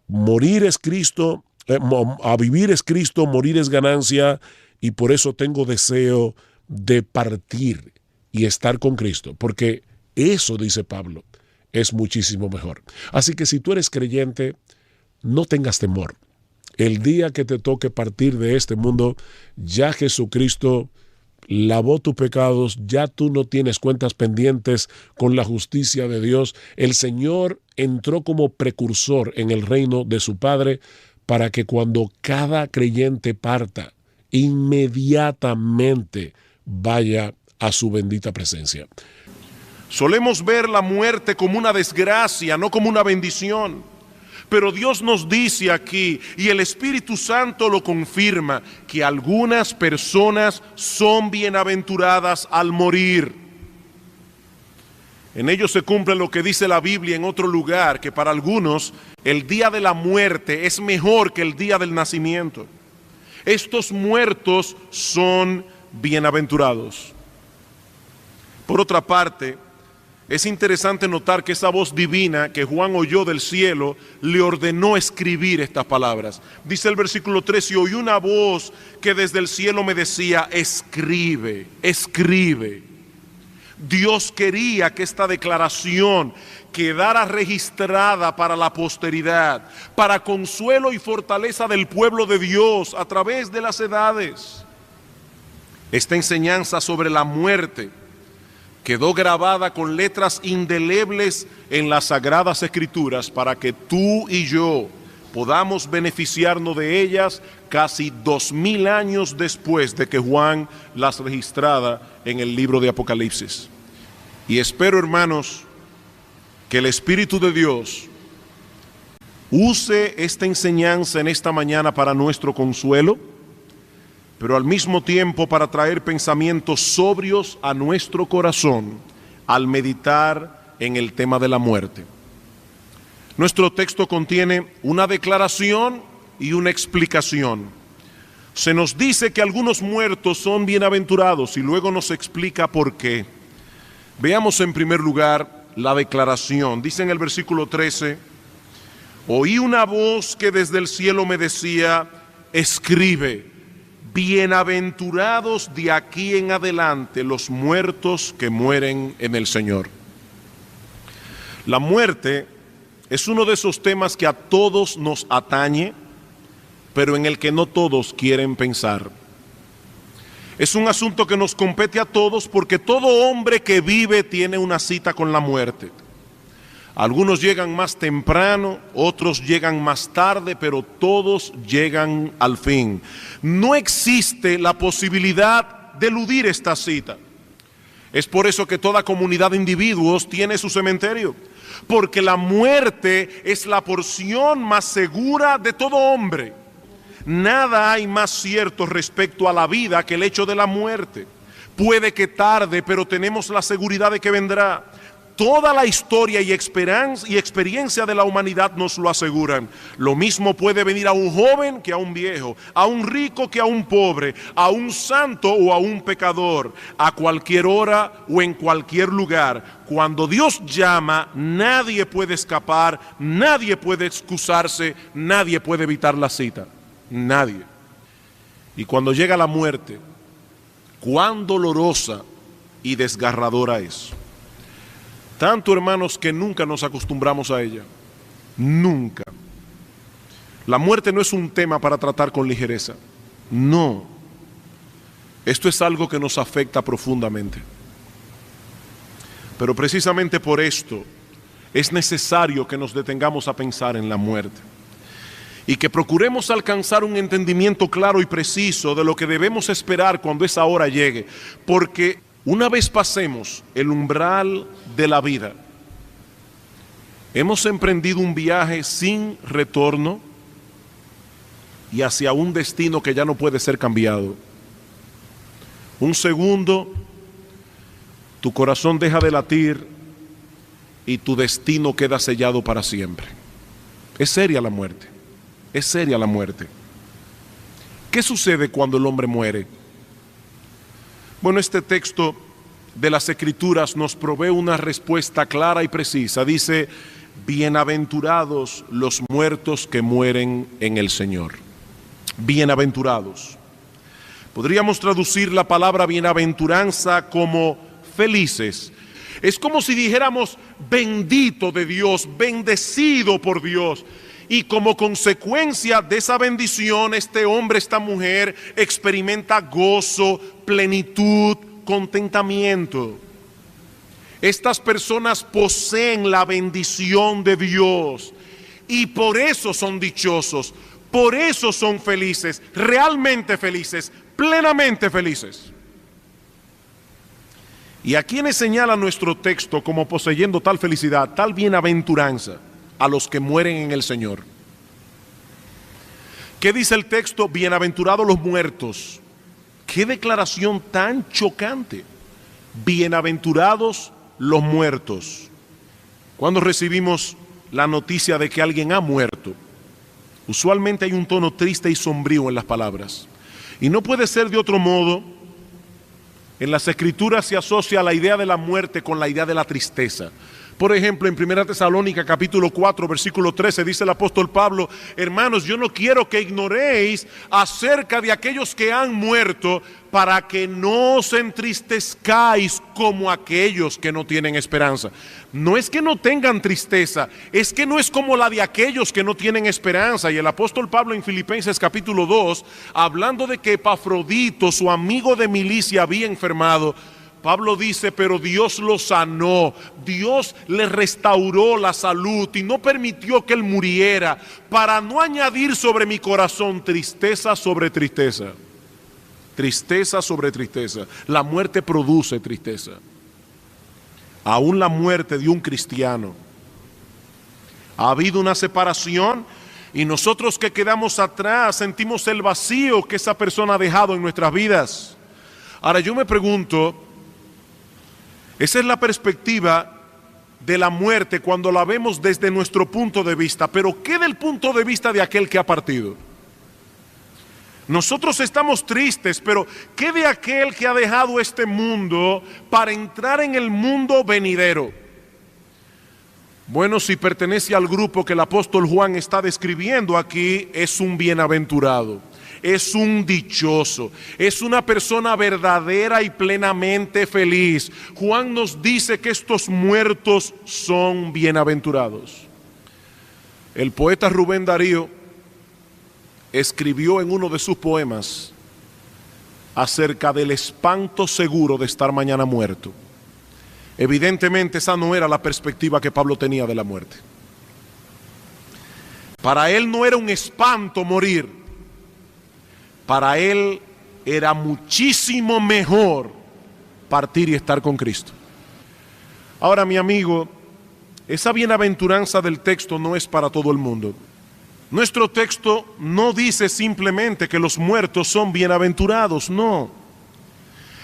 Speaker 2: morir es Cristo, a vivir es Cristo, morir es ganancia, y por eso tengo deseo de partir y estar con Cristo, porque eso, dice Pablo, es muchísimo mejor. Así que si tú eres creyente, no tengas temor. El día que te toque partir de este mundo, ya Jesucristo lavó tus pecados, ya tú no tienes cuentas pendientes con la justicia de Dios. El Señor entró como precursor en el reino de su Padre para que cuando cada creyente parta, inmediatamente vaya a su bendita presencia.
Speaker 1: Solemos ver la muerte como una desgracia, no como una bendición. Pero Dios nos dice aquí, y el Espíritu Santo lo confirma, que algunas personas son bienaventuradas al morir. En ello se cumple lo que dice la Biblia en otro lugar, que para algunos el día de la muerte es mejor que el día del nacimiento. Estos muertos son bienaventurados. Por otra parte, es interesante notar que esa voz divina que Juan oyó del cielo le ordenó escribir estas palabras. Dice el versículo 3, y oí una voz que desde el cielo me decía, escribe, escribe. Dios quería que esta declaración quedara registrada para la posteridad, para consuelo y fortaleza del pueblo de Dios a través de las edades. Esta enseñanza sobre la muerte quedó grabada con letras indelebles en las Sagradas Escrituras para que tú y yo podamos beneficiarnos de ellas casi 2000 años después de que Juan las registrara en el libro de Apocalipsis. Y espero, hermanos, que el Espíritu de Dios use esta enseñanza en esta mañana para nuestro consuelo, pero al mismo tiempo para traer pensamientos sobrios a nuestro corazón al meditar en el tema de la muerte. Nuestro texto contiene una declaración y una explicación. Se nos dice que algunos muertos son bienaventurados y luego nos explica por qué. Veamos en primer lugar la declaración. Dice en el versículo 13, oí una voz que desde el cielo me decía, escribe, bienaventurados de aquí en adelante los muertos que mueren en el Señor. La muerte es uno de esos temas que a todos nos atañe, pero en el que no todos quieren pensar. Es un asunto que nos compete a todos porque todo hombre que vive tiene una cita con la muerte. Algunos llegan más temprano, otros llegan más tarde, pero todos llegan al fin. No existe la posibilidad de eludir esta cita. Es por eso que toda comunidad de individuos tiene su cementerio, porque la muerte es la porción más segura de todo hombre. Nada hay más cierto respecto a la vida que el hecho de la muerte. Puede que tarde, pero tenemos la seguridad de que vendrá. Toda la historia y experiencia de la humanidad nos lo aseguran. Lo mismo puede venir a un joven que a un viejo, a un rico que a un pobre, a un santo o a un pecador, a cualquier hora o en cualquier lugar. Cuando Dios llama, nadie puede escapar, nadie puede excusarse, nadie puede evitar la cita. Nadie. Y cuando llega la muerte, cuán dolorosa y desgarradora es. Tanto, hermanos, que nunca nos acostumbramos a ella. Nunca. La muerte no es un tema para tratar con ligereza. No. Esto es algo que nos afecta profundamente. Pero precisamente por esto es necesario que nos detengamos a pensar en la muerte y que procuremos alcanzar un entendimiento claro y preciso de lo que debemos esperar cuando esa hora llegue, porque una vez pasemos el umbral de la vida, hemos emprendido un viaje sin retorno y hacia un destino que ya no puede ser cambiado. Un segundo, tu corazón deja de latir y tu destino queda sellado para siempre. Es seria la muerte, es seria la muerte. ¿Qué sucede cuando el hombre muere? Bueno, este texto de las Escrituras nos provee una respuesta clara y precisa. Dice, bienaventurados los muertos que mueren en el Señor. Bienaventurados. Podríamos traducir la palabra bienaventuranza como felices. Es como si dijéramos bendito de Dios, bendecido por Dios. Y como consecuencia de esa bendición, este hombre, esta mujer experimenta gozo, plenitud, contentamiento. Estas personas poseen la bendición de Dios y por eso son dichosos, por eso son felices, realmente felices, plenamente felices. ¿Y a quiénes señala nuestro texto como poseyendo tal felicidad, tal bienaventuranza? A los que mueren en el Señor. ¿Qué dice el texto? Bienaventurados los muertos. Qué declaración tan chocante. Bienaventurados los muertos. Cuando recibimos la noticia de que alguien ha muerto, usualmente hay un tono triste y sombrío en las palabras. Y no puede ser de otro modo. En las Escrituras se asocia la idea de la muerte con la idea de la tristeza. Por ejemplo, en 1 Tesalónica capítulo 4, versículo 13, dice el apóstol Pablo, hermanos, yo no quiero que ignoréis acerca de aquellos que han muerto, para que no os entristezcáis como aquellos que no tienen esperanza. No es que no tengan tristeza, es que no es como la de aquellos que no tienen esperanza. Y el apóstol Pablo en Filipenses capítulo 2, hablando de que Epafrodito, su amigo de milicia, había enfermado, Pablo dice, pero Dios lo sanó, Dios le restauró la salud y no permitió que él muriera, para no añadir sobre mi corazón tristeza sobre tristeza. Tristeza sobre tristeza. La muerte produce tristeza. Aún la muerte de un cristiano, Ha habido una separación y nosotros que quedamos atrás sentimos el vacío que esa persona ha dejado en nuestras vidas. Ahora yo me pregunto, esa es la perspectiva de la muerte cuando la vemos desde nuestro punto de vista, pero ¿qué del punto de vista de aquel que ha partido? Nosotros estamos tristes, pero ¿qué de aquel que ha dejado este mundo para entrar en el mundo venidero? Bueno, si pertenece al grupo que el apóstol Juan está describiendo aquí, es un bienaventurado, es un dichoso, es una persona verdadera y plenamente feliz. Juan nos dice que estos muertos son bienaventurados. El poeta Rubén Darío escribió en uno de sus poemas acerca del espanto seguro de estar mañana muerto. Evidentemente esa no era la perspectiva que Pablo tenía de la muerte. Para él no era un espanto morir. Para él era muchísimo mejor partir y estar con Cristo. Ahora, mi amigo, esa bienaventuranza del texto no es para todo el mundo. Nuestro texto no dice simplemente que los muertos son bienaventurados, no.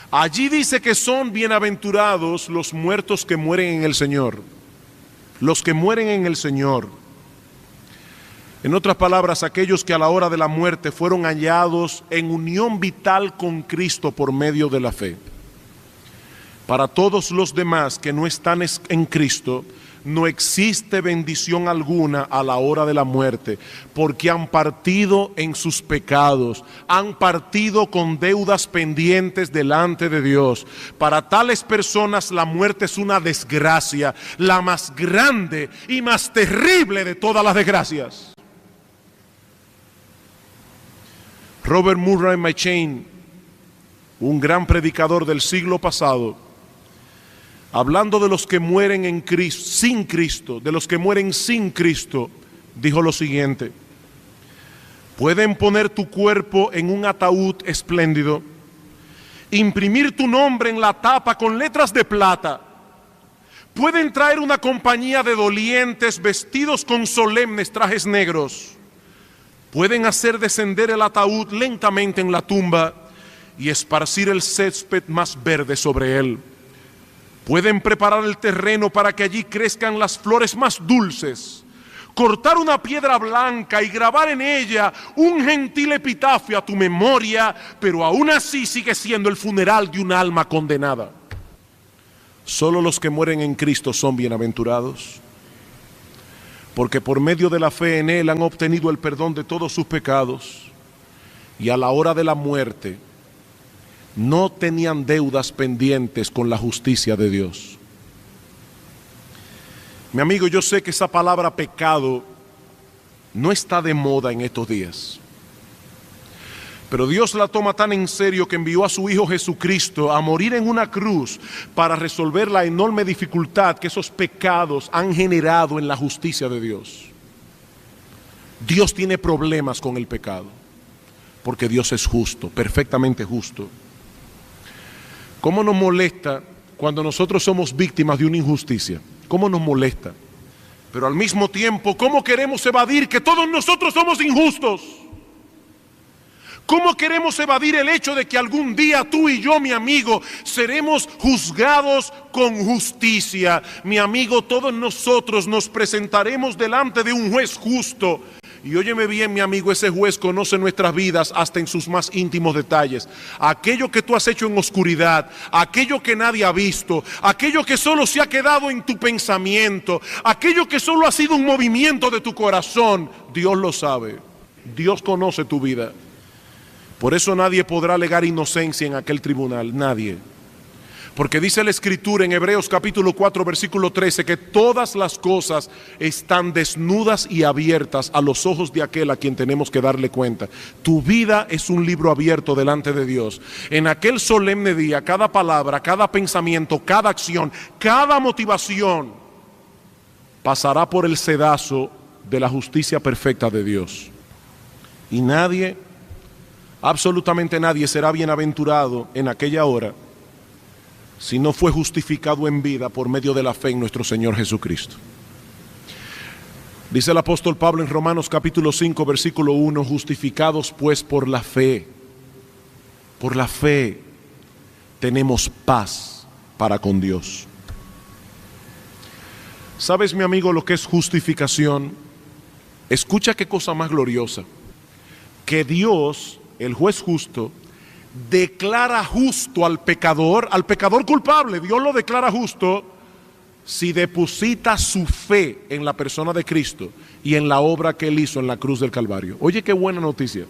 Speaker 1: Allí dice que son bienaventurados los muertos que mueren en el Señor. Los que mueren en el Señor. En otras palabras, aquellos que a la hora de la muerte fueron hallados en unión vital con Cristo por medio de la fe. Para todos los demás que no están en Cristo, no existe bendición alguna a la hora de la muerte, porque han partido en sus pecados, han partido con deudas pendientes delante de Dios. Para tales personas la muerte es una desgracia, la más grande y más terrible de todas las desgracias. Robert Murray McCheyne, un gran predicador del siglo pasado, hablando de los que mueren en Cristo, sin Cristo, de los que mueren sin Cristo, dijo lo siguiente: pueden poner tu cuerpo en un ataúd espléndido, imprimir tu nombre en la tapa con letras de plata, pueden traer una compañía de dolientes vestidos con solemnes trajes negros, pueden hacer descender el ataúd lentamente en la tumba y esparcir el césped más verde sobre él. Pueden preparar el terreno para que allí crezcan las flores más dulces, cortar una piedra blanca y grabar en ella un gentil epitafio a tu memoria, pero aún así sigue siendo el funeral de un alma condenada. Solo los que mueren en Cristo son bienaventurados, porque por medio de la fe en Él han obtenido el perdón de todos sus pecados y a la hora de la muerte no tenían deudas pendientes con la justicia de Dios. Mi amigo, yo sé que esa palabra pecado no está de moda en estos días, pero Dios la toma tan en serio que envió a su Hijo Jesucristo a morir en una cruz para resolver la enorme dificultad que esos pecados han generado en la justicia de Dios. Dios tiene problemas con el pecado, porque Dios es justo, perfectamente justo. ¿Cómo nos molesta cuando nosotros somos víctimas de una injusticia? ¿Cómo nos molesta? Pero al mismo tiempo, ¿cómo queremos evadir que todos nosotros somos injustos? ¿Cómo queremos evadir el hecho de que algún día tú y yo, mi amigo, seremos juzgados con justicia? Mi amigo, todos nosotros nos presentaremos delante de un juez justo. Y óyeme bien, mi amigo, ese juez conoce nuestras vidas hasta en sus más íntimos detalles. Aquello que tú has hecho en oscuridad, aquello que nadie ha visto, aquello que solo se ha quedado en tu pensamiento, aquello que solo ha sido un movimiento de tu corazón, Dios lo sabe. Dios conoce tu vida. Por eso nadie podrá alegar inocencia en aquel tribunal, nadie. Porque dice la Escritura en Hebreos capítulo 4 versículo 13 que todas las cosas están desnudas y abiertas a los ojos de aquel a quien tenemos que darle cuenta. Tu vida es un libro abierto delante de Dios. En aquel solemne día, cada palabra, cada pensamiento, cada acción, cada motivación pasará por el sedazo de la justicia perfecta de Dios. Y nadie, absolutamente nadie, será bienaventurado en aquella hora si no fue justificado en vida por medio de la fe en nuestro Señor Jesucristo. Dice el apóstol Pablo en Romanos capítulo 5, versículo 1, justificados pues por la fe tenemos paz para con Dios. ¿Sabes, mi amigo, lo que es justificación? Escucha qué cosa más gloriosa. Que Dios, el juez justo, declara justo al pecador culpable. Dios lo declara justo si deposita su fe en la persona de Cristo y en la obra que Él hizo en la cruz del Calvario. Oye, qué buena noticia.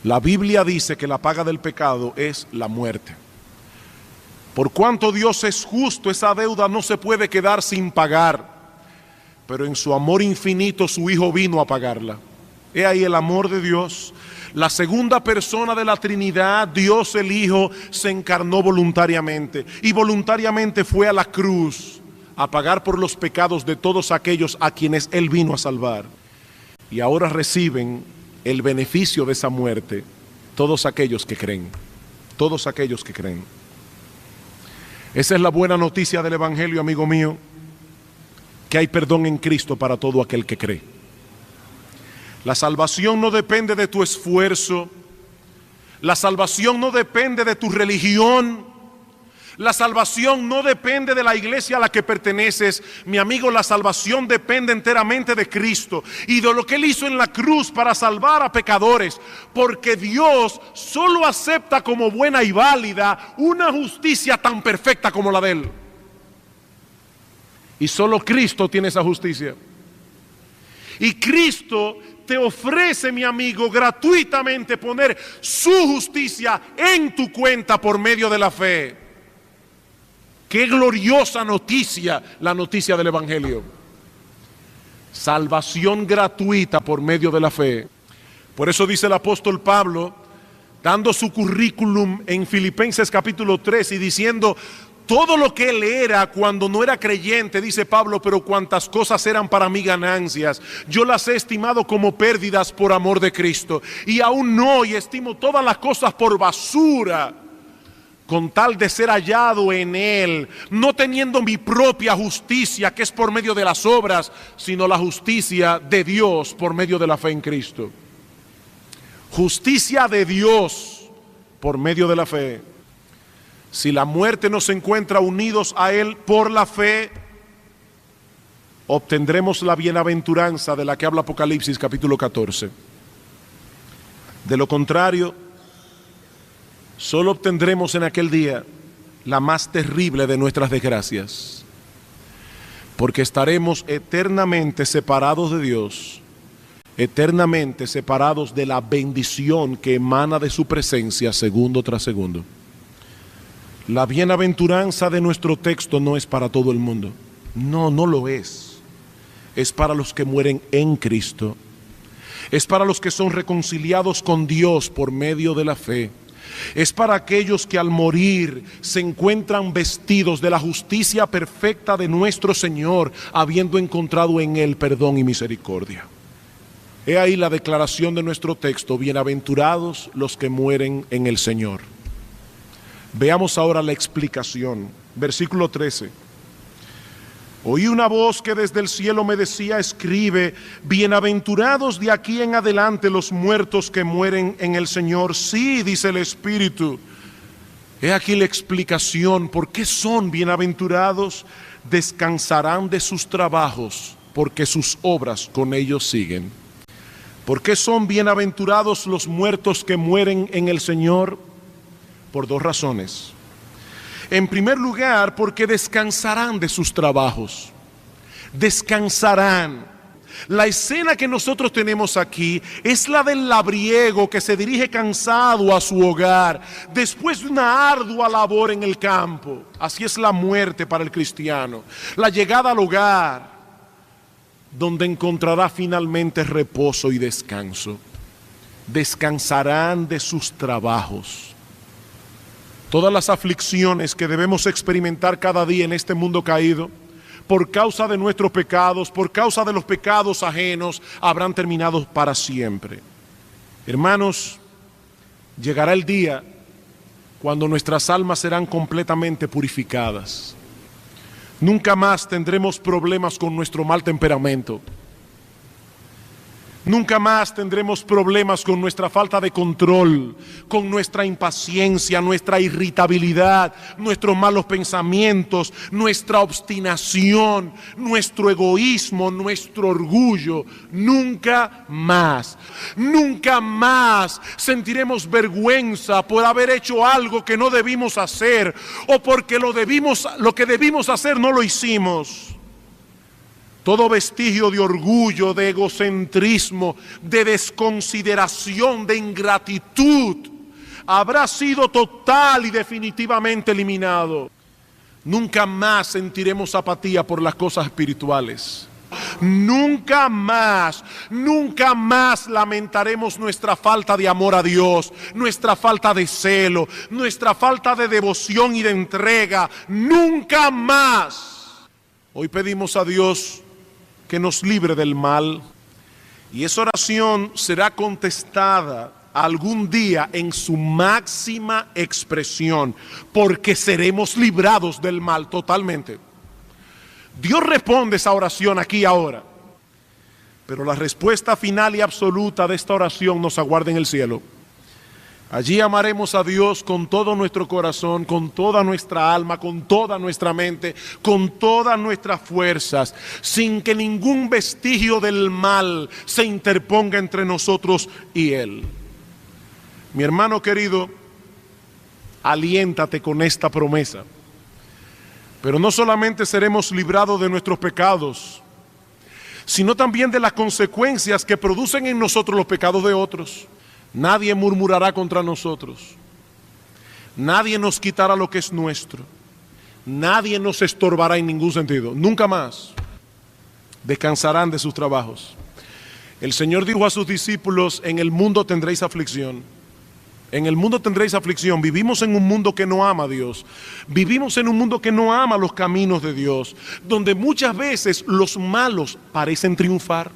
Speaker 1: La Biblia dice que la paga del pecado es la muerte. Por cuanto Dios es justo, esa deuda no se puede quedar sin pagar. Pero en su amor infinito su Hijo vino a pagarla. He ahí el amor de Dios. La segunda persona de la Trinidad, Dios el Hijo, se encarnó voluntariamente. Y voluntariamente fue a la cruz a pagar por los pecados de todos aquellos a quienes Él vino a salvar. Y ahora reciben el beneficio de esa muerte todos aquellos que creen. Todos aquellos que creen. Esa es la buena noticia del Evangelio, amigo mío, que hay perdón en Cristo para todo aquel que cree. La salvación no depende de tu esfuerzo, la salvación no depende de tu religión, la salvación no depende de la iglesia a la que perteneces. Mi amigo, la salvación depende enteramente de Cristo y de lo que Él hizo en la cruz para salvar a pecadores, porque Dios solo acepta como buena y válida una justicia tan perfecta como la de Él. Y solo Cristo tiene esa justicia. Y Cristo te ofrece, mi amigo, gratuitamente poner su justicia en tu cuenta por medio de la fe. Qué gloriosa noticia, la noticia del Evangelio. Salvación gratuita por medio de la fe. Por eso dice el apóstol Pablo, dando su currículum en Filipenses capítulo 3 y diciendo todo lo que él era cuando no era creyente, dice Pablo, pero cuantas cosas eran para mí ganancias, yo las he estimado como pérdidas por amor de Cristo. Y aún hoy estimo todas las cosas por basura, con tal de ser hallado en Él, no teniendo mi propia justicia, que es por medio de las obras, sino la justicia de Dios por medio de la fe en Cristo. Justicia de Dios por medio de la fe. Si la muerte nos encuentra unidos a Él por la fe, obtendremos la bienaventuranza de la que habla Apocalipsis capítulo 14. De lo contrario, solo obtendremos en aquel día la más terrible de nuestras desgracias, porque estaremos eternamente separados de Dios, eternamente separados de la bendición que emana de su presencia segundo tras segundo. La bienaventuranza de nuestro texto no es para todo el mundo. No, no lo es. Es para los que mueren en Cristo. Es para los que son reconciliados con Dios por medio de la fe. Es para aquellos que al morir se encuentran vestidos de la justicia perfecta de nuestro Señor, habiendo encontrado en Él perdón y misericordia. He ahí la declaración de nuestro texto: bienaventurados los que mueren en el Señor. Veamos ahora la explicación. Versículo 13. Oí una voz que desde el cielo me decía: escribe, bienaventurados de aquí en adelante los muertos que mueren en el Señor. Sí, dice el Espíritu. He aquí la explicación. ¿Por qué son bienaventurados? Descansarán de sus trabajos, porque sus obras con ellos siguen. ¿Por qué son bienaventurados los muertos que mueren en el Señor? Por dos razones. En primer lugar, porque descansarán de sus trabajos. Descansarán. La escena que nosotros tenemos aquí es la del labriego que se dirige cansado a su hogar después de una ardua labor en el campo. Así es la muerte para el cristiano. La llegada al hogar, donde encontrará finalmente reposo y descanso. Descansarán de sus trabajos. Todas las aflicciones que debemos experimentar cada día en este mundo caído, por causa de nuestros pecados, por causa de los pecados ajenos, habrán terminado para siempre. Hermanos, llegará el día cuando nuestras almas serán completamente purificadas. Nunca más tendremos problemas con nuestro mal temperamento. Nunca más tendremos problemas con nuestra falta de control, con nuestra impaciencia, nuestra irritabilidad, nuestros malos pensamientos, nuestra obstinación, nuestro egoísmo, nuestro orgullo. Nunca más. Nunca más sentiremos vergüenza por haber hecho algo que no debimos hacer o porque lo que debimos hacer no lo hicimos. Todo vestigio de orgullo, de egocentrismo, de desconsideración, de ingratitud, habrá sido total y definitivamente eliminado. Nunca más sentiremos apatía por las cosas espirituales. Nunca más lamentaremos nuestra falta de amor a Dios, nuestra falta de celo, nuestra falta de devoción y de entrega. Nunca más. Hoy pedimos a Dios que nos libre del mal, y esa oración será contestada algún día en su máxima expresión, porque seremos librados del mal totalmente. Dios responde esa oración aquí y ahora, pero la respuesta final y absoluta de esta oración nos aguarda en el cielo. Allí amaremos a Dios con todo nuestro corazón, con toda nuestra alma, con toda nuestra mente, con todas nuestras fuerzas, sin que ningún vestigio del mal se interponga entre nosotros y Él. Mi hermano querido, aliéntate con esta promesa. Pero no solamente seremos librados de nuestros pecados, sino también de las consecuencias que producen en nosotros los pecados de otros. Nadie murmurará contra nosotros. Nadie nos quitará lo que es nuestro. Nadie nos estorbará en ningún sentido. Nunca más descansarán de sus trabajos. El Señor dijo a sus discípulos: en el mundo tendréis aflicción. En el mundo tendréis aflicción. Vivimos en un mundo que no ama a Dios. Vivimos en un mundo que no ama los caminos de Dios, donde muchas veces los malos parecen triunfar.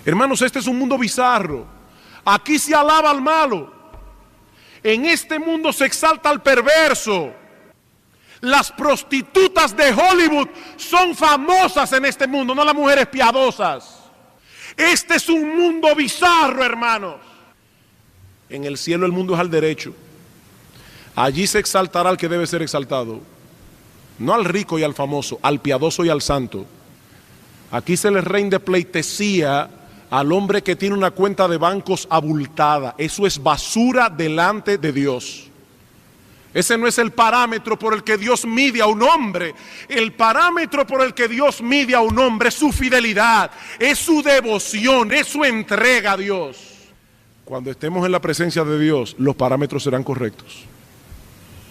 Speaker 1: Hermanos, este es un mundo bizarro. Aquí se alaba al malo. En este mundo se exalta al perverso. Las prostitutas de Hollywood son famosas en este mundo, no las mujeres piadosas. Este es un mundo bizarro, hermanos. En el cielo el mundo es al derecho. Allí se exaltará al que debe ser exaltado. No al rico y al famoso, al piadoso y al santo. Aquí se le rinde pleitesía al hombre que tiene una cuenta de bancos abultada. Eso es basura delante de Dios. Ese no es el parámetro por el que Dios mide a un hombre. El parámetro por el que Dios mide a un hombre es su fidelidad, es su devoción, es su entrega a Dios. Cuando estemos en la presencia de Dios, los parámetros serán correctos.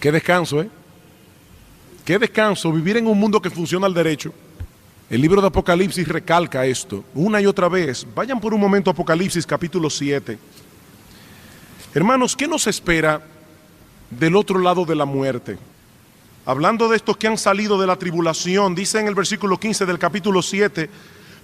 Speaker 1: Qué descanso, ¿eh? Qué descanso vivir en un mundo que funciona al derecho. El libro de Apocalipsis recalca esto una y otra vez. Vayan por un momento a Apocalipsis capítulo 7. Hermanos, ¿qué nos espera del otro lado de la muerte? Hablando de estos que han salido de la tribulación, dice en el versículo 15 del capítulo 7,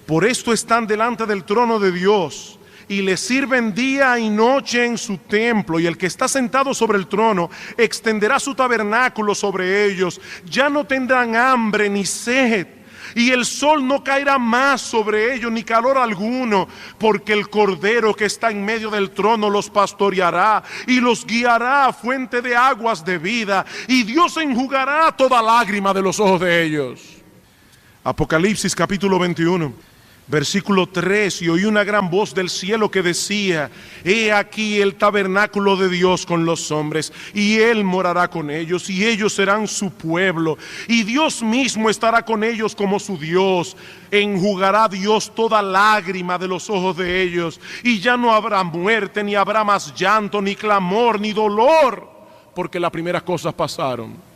Speaker 1: por esto están delante del trono de Dios y le sirven día y noche en su templo, y el que está sentado sobre el trono extenderá su tabernáculo sobre ellos. Ya no tendrán hambre ni sed, y el sol no caerá más sobre ellos, ni calor alguno, porque el Cordero que está en medio del trono los pastoreará y los guiará a fuente de aguas de vida, y Dios enjugará toda lágrima de los ojos de ellos. Apocalipsis capítulo 21, versículo 3, y oí una gran voz del cielo que decía: he aquí el tabernáculo de Dios con los hombres, y Él morará con ellos, y ellos serán su pueblo, y Dios mismo estará con ellos como su Dios. Enjugará Dios toda lágrima de los ojos de ellos, y ya no habrá muerte, ni habrá más llanto, ni clamor, ni dolor, porque las primeras cosas pasaron.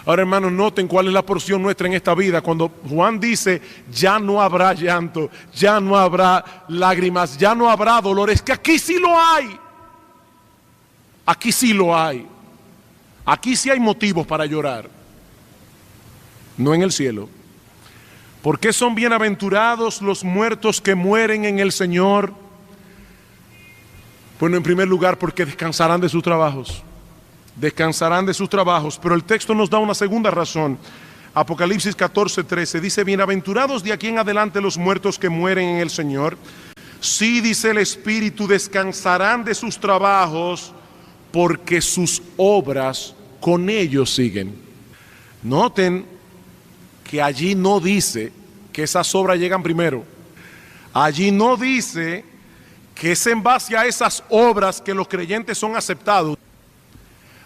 Speaker 1: Ahora, hermanos, noten cuál es la porción nuestra en esta vida. Cuando Juan dice, ya no habrá llanto, ya no habrá lágrimas, ya no habrá dolor, es que aquí sí lo hay. Aquí sí lo hay. Aquí sí hay motivos para llorar. No en el cielo. ¿Por qué son bienaventurados los muertos que mueren en el Señor? Bueno, en primer lugar, porque descansarán de sus trabajos. Descansarán de sus trabajos, pero el texto nos da una segunda razón.
Speaker 3: Apocalipsis 14:13 dice: bienaventurados de aquí en adelante los muertos que mueren en el Señor. Sí, dice el Espíritu, descansarán de sus trabajos, porque sus obras con ellos siguen. Noten que allí no dice que esas obras llegan primero. Allí no dice que es en base a esas obras que los creyentes son aceptados.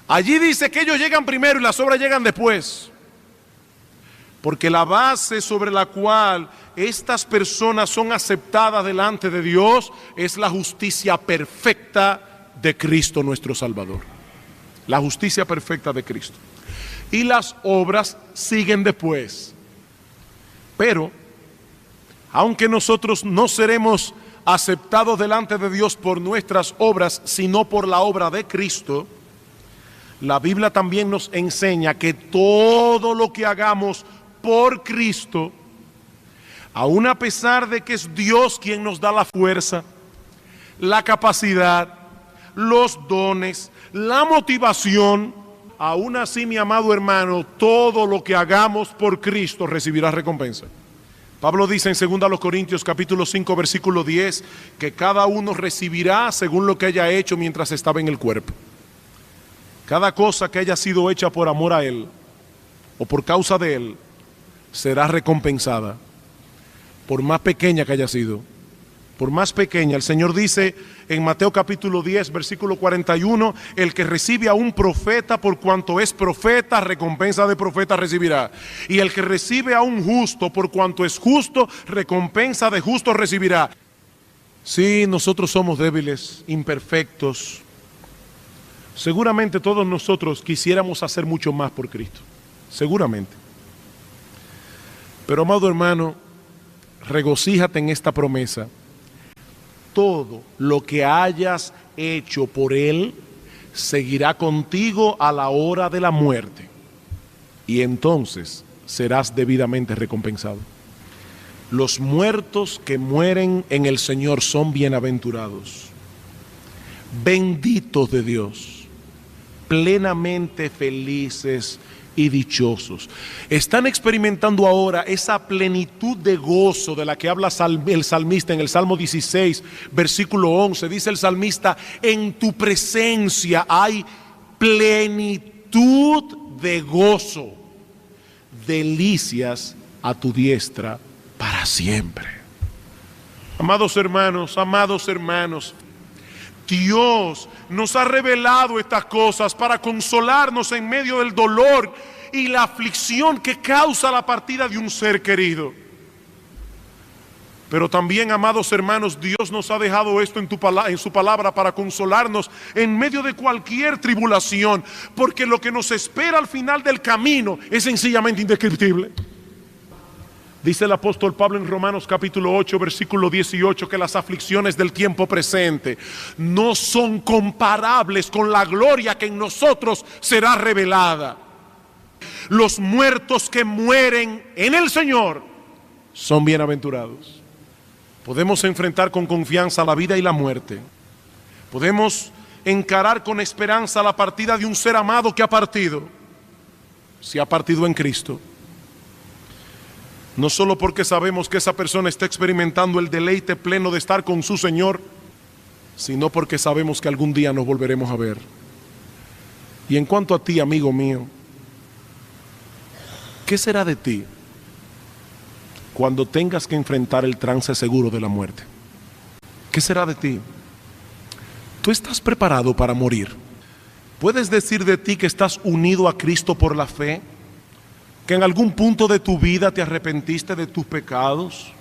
Speaker 3: Allí dice que ellos llegan primero y las obras llegan después. Porque la base sobre la cual estas personas son aceptadas delante de Dios es la justicia perfecta de Cristo nuestro Salvador. La justicia perfecta de Cristo. Y las obras siguen después. Pero, aunque nosotros no seremos aceptados delante de Dios por nuestras obras, sino por la obra de Cristo, la Biblia también nos enseña que todo lo que hagamos por Cristo, aun a pesar de que es Dios quien nos da la fuerza, la capacidad, los dones, la motivación, aún así, mi amado hermano, todo lo que hagamos por Cristo recibirá recompensa. Pablo dice en 2 Corintios capítulo 5 versículo 10 que cada uno recibirá según lo que haya hecho mientras estaba en el cuerpo. Cada cosa que haya sido hecha por amor a Él o por causa de Él será recompensada, por más pequeña que haya sido. Por más pequeña, el Señor dice en Mateo capítulo 10 versículo 41, el que recibe a un profeta por cuanto es profeta, recompensa de profeta recibirá. Y el que recibe a un justo por cuanto es justo, recompensa de justo recibirá. Sí, nosotros somos débiles, imperfectos. Seguramente todos nosotros quisiéramos hacer mucho más por Cristo, seguramente. Pero amado hermano, regocíjate en esta promesa. Todo lo que hayas hecho por Él seguirá contigo a la hora de la muerte, y entonces serás debidamente recompensado. Los muertos que mueren en el Señor son bienaventurados, benditos de Dios, plenamente felices y dichosos. Están experimentando ahora esa plenitud de gozo de la que habla el salmista en el Salmo 16, versículo 11. Dice el salmista: en tu presencia hay plenitud de gozo, delicias a tu diestra para siempre. Amados hermanos, Dios nos ha revelado estas cosas para consolarnos en medio del dolor y la aflicción que causa la partida de un ser querido. Pero también, amados hermanos, Dios nos ha dejado esto en su palabra para consolarnos en medio de cualquier tribulación, porque lo que nos espera al final del camino es sencillamente indescriptible. Dice el apóstol Pablo en Romanos capítulo 8 versículo 18 que las aflicciones del tiempo presente no son comparables con la gloria que en nosotros será revelada. Los muertos que mueren en el Señor son bienaventurados. Podemos enfrentar con confianza la vida y la muerte. Podemos encarar con esperanza la partida de un ser amado que ha partido, si ha partido en Cristo. No solo porque sabemos que esa persona está experimentando el deleite pleno de estar con su Señor, sino porque sabemos que algún día nos volveremos a ver. Y en cuanto a ti, amigo mío, ¿qué será de ti cuando tengas que enfrentar el trance seguro de la muerte? ¿Qué será de ti? ¿Tú estás preparado para morir? ¿Puedes decir de ti que estás unido a Cristo por la fe? ¿Que en algún punto de tu vida te arrepentiste de tus pecados?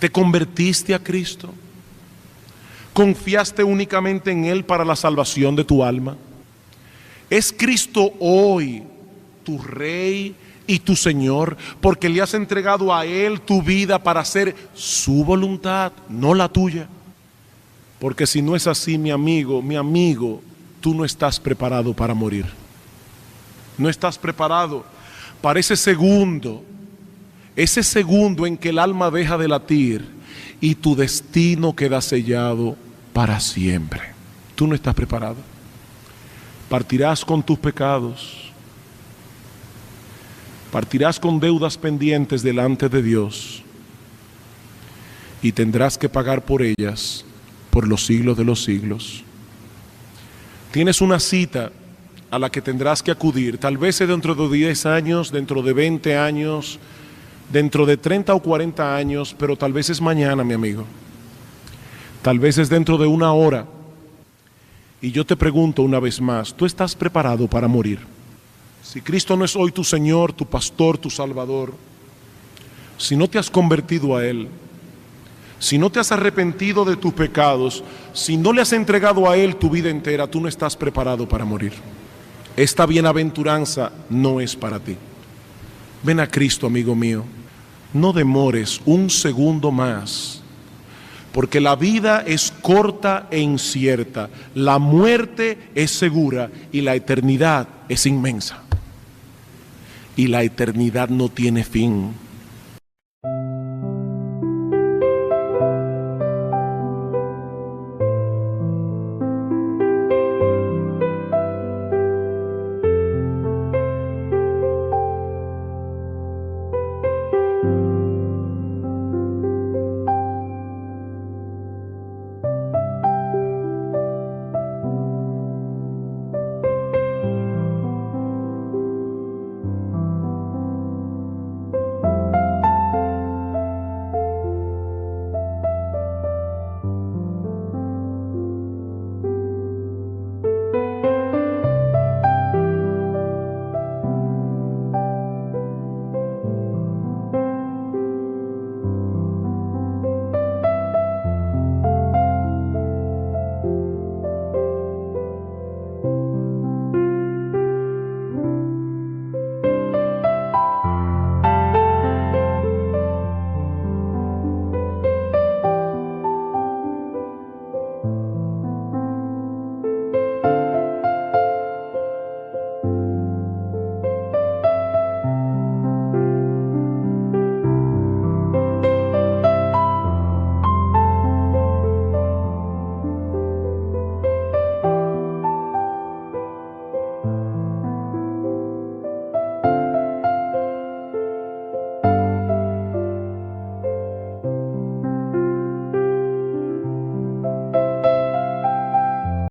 Speaker 3: ¿Te convertiste a Cristo? ¿Confiaste únicamente en Él para la salvación de tu alma? ¿Es Cristo hoy tu Rey y tu Señor, porque le has entregado a Él tu vida para hacer su voluntad, no la tuya? Porque si no es así, mi amigo, tú no estás preparado para morir. No estás preparado para ese segundo en que el alma deja de latir y tu destino queda sellado para siempre. Tú no estás preparado. Partirás con tus pecados, Partirás con deudas pendientes delante de Dios y tendrás que pagar por ellas por los siglos de los siglos. Tienes una cita a la que tendrás que acudir, tal vez dentro de 10 años, dentro de 20 años, dentro de 30 o 40 años, pero tal vez es mañana, mi amigo. Tal vez es dentro de una hora. Y yo te pregunto una vez más, ¿tú estás preparado para morir? Si Cristo no es hoy tu Señor, tu pastor, tu Salvador, si no te has convertido a Él, si no te has arrepentido de tus pecados, si no le has entregado a Él tu vida entera, tú no estás preparado para morir. Esta bienaventuranza no es para ti. Ven a Cristo, amigo mío. No demores un segundo más, porque la vida es corta e incierta, la muerte es segura y la eternidad es inmensa. Y la eternidad no tiene fin.